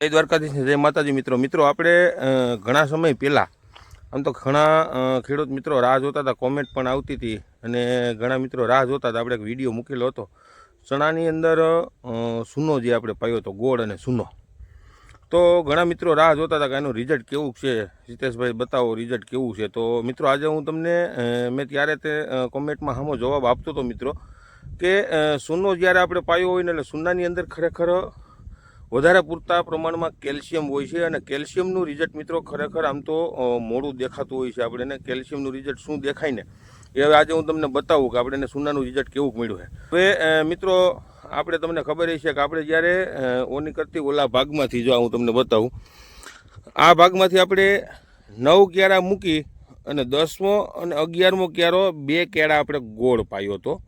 જય દ્વારકાધીશ, જય માતાજી મિત્રો. આપણે ઘણા સમય પહેલાં આમ તો ઘણા ખેડૂત મિત્રો રાહ જોતા હતા, કોમેન્ટ પણ આવતી હતી અને ઘણા મિત્રો રાહ જોતા હતા. આપણે એક વિડીયો મૂકેલો હતો ચણાની અંદર સૂનો જે આપણે પાયો હતો, ગોળ અને સૂનો. તો ઘણા મિત્રો રાહ જોતા હતા કે એનું રિઝલ્ટ કેવું છે, હિતેશભાઈ બતાવો રિઝલ્ટ કેવું છે. તો મિત્રો આજે હું તમને મેં ત્યારે તે કોમેન્ટમાં સામો જવાબ આપતો હતો મિત્રો કે સૂનો જ્યારે આપણે પાયો હોય ને એટલે સૂનાની અંદર ખરેખર વધારે પૂરતા પ્રમાણમાં કેલ્શિયમ હોય છે અને કેલ્શિયમનું રિઝલ્ટ મિત્રો ખરેખર આમ તો મોડું દેખાતું હોય છે. આપણે કેલ્શિયમનું રિઝલ્ટ શું દેખાય ને એ હવે આજે હું તમને બતાવું કે આપણે સૂનાનું રિઝલ્ટ કેવું મળ્યું છે. હવે મિત્રો આપણે તમને ખબર છે કે આપણે જ્યારે ઓની કરતી ઓલા ભાગમાંથી જો હું તમને બતાવું, આ ભાગમાંથી આપણે 9 ક્યારા મૂકી અને 10મો અને 11મો ક્યારો 2 કેળા આપણે ગોળ પાયો હતો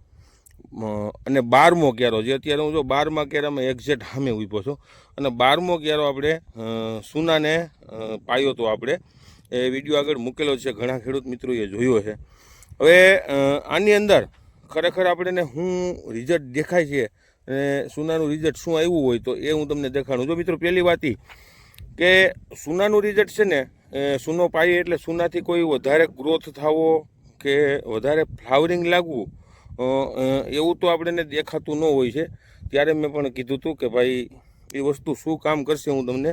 અને 12મો ક્યારો જે અત્યારે હું જો 12મા ક્યારામાં એક્ઝેક્ટ સામે ઊભો છું અને 12મો ક્યારો આપણે સૂનાને પાયો તો આપણે એ વિડીયો આગળ મૂકેલો છે, ઘણા ખેડૂત મિત્રોએ જોયો છે. હવે આની અંદર ખરેખર આપણે શું રિઝલ્ટ દેખાય છે અને સૂનાનું રિઝલ્ટ શું આવ્યું હોય તો એ હું તમને દેખાડું. જો મિત્રો પહેલી વાત કે સૂનાનું રિઝલ્ટ છે ને, સૂનો પાઈએ એટલે સૂનાથી કોઈ વધારે ગ્રોથ થવો કે વધારે ફ્લાવરિંગ લાગવું એવું તો આપણને દેખાતું ન હોય છે. ત્યારે મેં પણ કીધું હતું કે ભાઈ એ વસ્તુ શું કામ કરશે હું તમને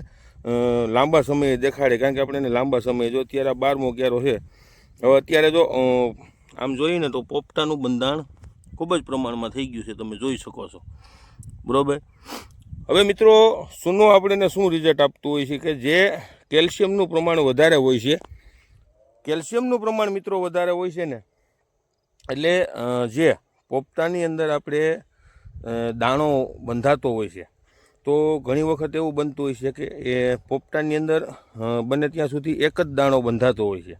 લાંબા સમયે દેખાડે, કારણ કે આપણે એને લાંબા સમયે જો અત્યારે 12મો ક્યારો છે. હવે અત્યારે જો આમ જોઈએ ને તો પોપટાનું બંધાણ ખૂબ જ પ્રમાણમાં થઈ ગયું છે, તમે જોઈ શકો છો, બરાબર. હવે મિત્રો સૂનો આપણને શું રિઝલ્ટ આપતું હોય છે કે જે કેલ્શિયમનું પ્રમાણ વધારે હોય છે, કેલ્શિયમનું પ્રમાણ મિત્રો વધારે હોય છે ને એટલે જે પોપટાની અંદર આપણે દાણો બંધાતો હોય છે તો ઘણી વખત એવું બનતું હોય છે કે એ પોપટાની અંદર બને ત્યાં સુધી એક જ દાણો બંધાતો હોય છે.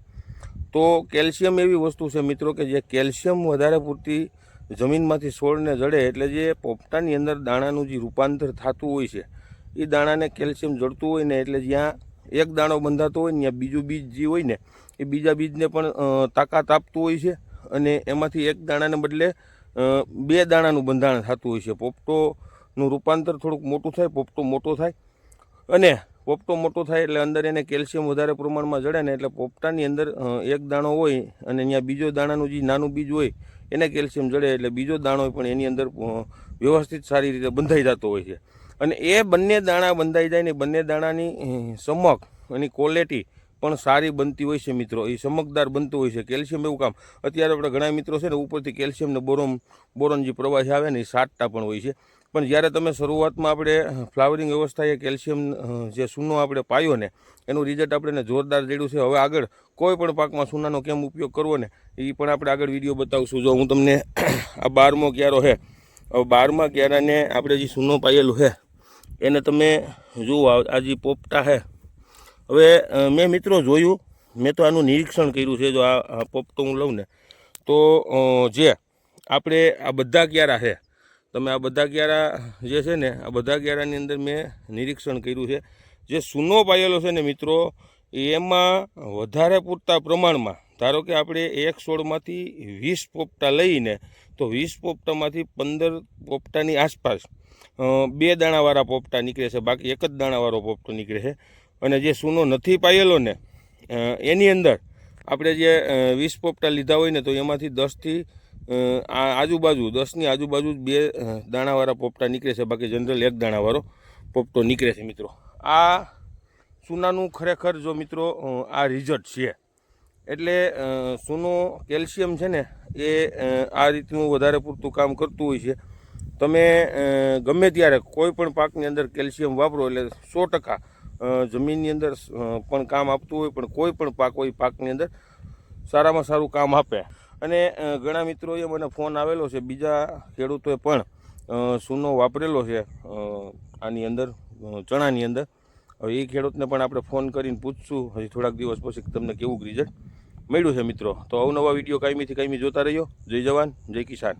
તો કેલ્શિયમ એવી વસ્તુ છે મિત્રો કે જે કેલ્શિયમ વધારે પૂરતી જમીનમાંથી છોડને જડે એટલે જે પોપટાની અંદર દાણાનું જે રૂપાંતર થતું હોય છે એ દાણાને કેલ્શિયમ જડતું હોય ને એટલે જ્યાં એક દાણો બંધાતો હોય ને ત્યાં બીજું બીજ જે હોય ને એ બીજા બીજને પણ તાકાત આપતું હોય છે અને એમાંથી એક દાણાને બદલે 2 દાણાનું બંધારણ થતું હોય છે. પોપટોનું રૂપાંતર થોડુંક મોટું થાય, પોપટો મોટો થાય અને પોપટો મોટો થાય એટલે અંદર એને કેલ્શિયમ વધારે પ્રમાણમાં જડે ને એટલે પોપટાની અંદર એક દાણો હોય અને ત્યાં બીજો દાણાનું જે નાનું બીજ હોય એને કેલ્શિયમ જડે એટલે બીજો દાણો પણ એની અંદર વ્યવસ્થિત સારી રીતે બંધાઈ જતો હોય છે. અને એ બંને દાણા બંધાઈ જાય ને બંને દાણાની ચમક એની ક્વોલિટી પણ સારી બનતી હોય છે મિત્રો, એ ચમકદાર બનતું હોય છે. કેલ્શિયમ એવું કામ અત્યારે આપણે ઘણા મિત્રો છે ને ઉપરથી કેલ્શિયમ ને બોરોન જે પ્રવાહી આવે ને એ સાટતા પણ હોય છે. પણ જ્યારે તમે શરૂઆતમાં આપણે ફ્લાવરિંગ અવસ્થાએ કેલ્શિયમ જે સૂનો આપણે પાયો ને એનું રિઝલ્ટ આપણે જોરદાર જડ્યું છે. હવે આગળ કોઈ પણ પાકમાં સૂનાનો કેમ ઉપયોગ કરવો ને એ પણ આપણે આગળ વિડીયો બતાવશું. જો હું તમને આ 12મો ક્યારો છે, હવે 12મા ક્યારાને આપણે જે સૂનો પાયેલું છે એને તમે જુઓ, આ જે પોપટા છે. હવે મેં મિત્રો જોયું, મેં તો આનું નિરીક્ષણ કર્યું છે. જો આ પોપટો હું લઉં ને તો જે આપણે આ બધા ક્યારા છે, તમે આ બધા ક્યારા જે છે ને આ બધા ક્યારાની અંદર મેં નિરીક્ષણ કર્યું છે. જે સૂનો પાયેલો છે ને મિત્રો એમાં વધારે પૂરતા પ્રમાણમાં, ધારો કે આપણે એક છોડમાંથી 20 પોપટા લઈને તો 20 પોપટામાંથી 15 પોપટાની આસપાસ 2 દાણાવાળા પોપટા નીકળે છે, બાકી એક જ દાણાવાળો પોપટો નીકળે છે. અને જે સૂનો નથી પાયેલો ને એની અંદર આપણે જે 20 પોપટા લીધા હોય ને તો એમાંથી 10ની આજુબાજુ 2 દાણાવાળા પોપટા નીકળે છે, બાકી જનરલ 1 દાણાવાળો પોપટો નીકળે છે. મિત્રો આ સૂનાનું ખરેખર જો મિત્રો આ રિઝલ્ટ છે એટલે સૂનો કેલ્શિયમ છે ને એ આ રીતનું વધારે પૂરતું કામ કરતું હોય છે. તમે ગમે ત્યારે કોઈ પણ પાકની અંદર કેલ્શિયમ વાપરો એટલે 100% જમીનની અંદર પણ કામ આપતું હોય, પણ કોઈ પણ પાક હોય પાકની અંદર સારામાં સારું કામ આપે. અને ઘણા મિત્રોએ મને ફોન આવેલો છે, બીજા ખેડૂતોએ પણ સૂનો વાપરેલો છે આની અંદર ચણાની અંદર. હવે એ ખેડૂતને પણ આપણે ફોન કરીને પૂછશું હજી થોડાક દિવસ પછી તમને કેવું રિઝલ્ટ મળ્યું છે મિત્રો. તો અવનવા વિડીયો કાયમીથી કાયમી જોતા રહ્યો. જય જવાન, જય કિસાન.